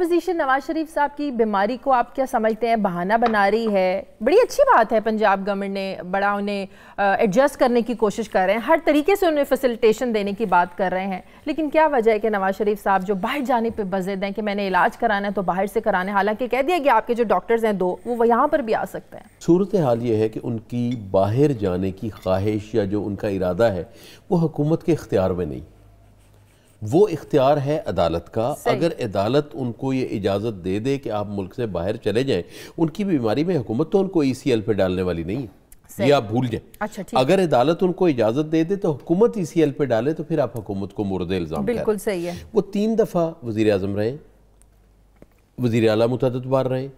Opposition Nawaz Sharif صاحب کی بیماری کو آپ کیا سمجھتے ہیں؟ بہانہ بنا رہی ہے؟ بڑی اچھی بات ہے، پنجاب گورنمنٹ نے بڑا انہیں ایڈجسٹ کرنے کی کوشش کر رہے ہیں، ہر طریقے سے انہیں فیسیلیٹیشن دینے کی بات کر رہے ہیں، لیکن کیا وجہ ہے کہ نواز شریف صاحب جو باہر جانے پہ بضد ہیں کہ میں نے علاج کرانا ہے تو باہر سے کرانے، حالانکہ کہہ دیا گیا آپ کے جو ڈاکٹرز ہیں دو وہ یہاں پر بھی آ سکتے ہیں۔ صورتحال یہ ہے کہ ان کی باہر جانے کی خواہش یا جو ان کا ارادہ ہے وہ حکومت کے اختیار میں نہیں، وہ اختیار ہے عدالت کا۔ اگر عدالت ان کو یہ اجازت دے دے کہ آپ ملک سے باہر چلے جائیں، ان کی بیماری میں حکومت تو ان کو ECL پہ ڈالنے والی نہیں ہے، یہ آپ بھول جائیں۔ اگر عدالت ان کو اجازت دے دے تو حکومت ECL پہ ڈالے تو پھر آپ حکومت کو مورد الزام کریں۔ بالکل صحیح ہے۔ وہ 3 دفعہ وزیر اعظم رہے، وزیر اعلیٰ متعدد بار رہے،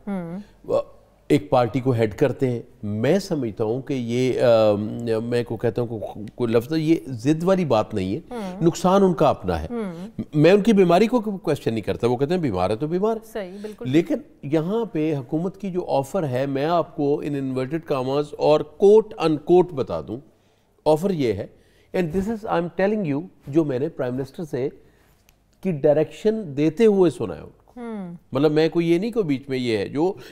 ایک پارٹی کو ہیڈ کرتے ہیں۔ میں سمجھتا ہوں کہ یہ میں کو کہتا ہوں کوئی لفظ یہ ضد والی بات نہیں ہے، نقصان ان کا اپنا ہے۔ میں ان کی بیماری کو کویسچن نہیں کرتا، وہ کہتے ہیں بیمار ہے تو بیمار ہے، لیکن یہاں پہ حکومت کی جو آفر ہے، میں آپ کو ان انورٹڈ کاماز اور کوٹ ان کوٹ بتا دوں، آفر یہ ہے، and this is I am telling you, جو میں نے پرائم منسٹر سے کی ڈائریکشن دیتے ہوئے سنا ہے، مطلب میں کوئی یہ نہیں کہ بیچ میں یہ ہے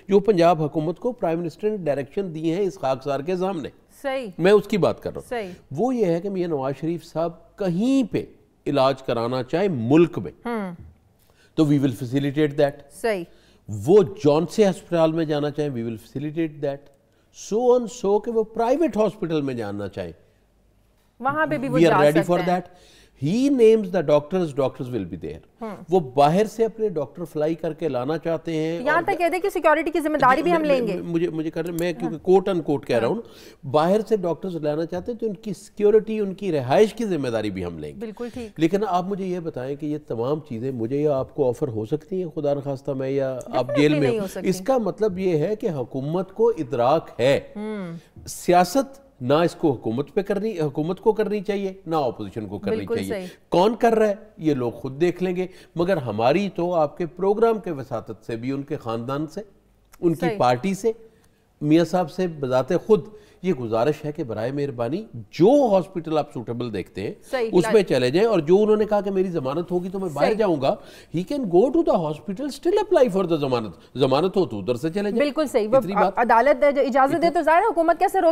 جو پنجاب حکومت کو پرائم منسٹر نے ڈائریکشن دی ہیں اس خاکسار کے سامنے، میں اس کی بات کر رہا ہوں۔ وہ یہ ہے کہ میاں نواز شریف صاحب کہیں پہ علاج کرانا چاہیں ملک میں تو وی ول فیسیلیٹیٹ دیٹ۔ وہ جان سے ہسپتال میں جانا چاہیں وی ول فیسیلیٹیٹ دیٹ، سو کہ وہ پرائیویٹ ہاسپٹل میں جانا چاہیں وہاں پہ بھی وہ وی جا آر ریڈی فار سکتے ہیں۔ That. He names the doctors will be there۔ وہ باہر سے اپنے ڈاکٹر فلائی کر کے لانا چاہتے ہیں، یہاں تک کہہ دیں کہ سیکیورٹی کی ذمہ داری بھی ہم لیں گے۔ مجھے کر رہے ہیں، میں کیونکہ کوٹ ان کوٹ کہہ رہا ہوں، باہر سے ڈاکٹرز لانا چاہتے ہیں تو ان کی سیکیورٹی، ان کی رہائش کی ذمہ داری بھی ہم لیں گے۔ بالکل ٹھیک۔ لیکن آپ مجھے یہ بتائیں کہ یہ تمام چیزیں مجھے یا آپ کو آفر ہو سکتی ہیں خدا نخواستہ میں یا آپ جیل میں ہو، اس کا مطلب یہ ہے کہ حکومت کو ادراک ہے، سیاست نہ اس کو حکومت کو کرنی چاہیے نہ اپوزیشن کو کرنی چاہیے، کون کر رہا ہے یہ لوگ خود دیکھ لیں گے، مگر ہماری تو آپ کے پروگرام کے وساطت سے بھی، ان کے خاندان سے، ان کی پارٹی سے، میاں صاحب سے بذات خود یہ گزارش ہے کہ برائے مہربانی جو ہاسپٹل آپ سوٹیبل دیکھتے ہیں اس میں چلے جائیں، اور جو انہوں نے کہا کہ میری ضمانت ہوگی تو میں باہر جاؤں گا، he can go to the hospital still apply for the ضمانت ہو تو ادھر سے چلے جائیں۔ بالکل صحیح، عدالت اجازت دے تو ظاہر حکومت کیسے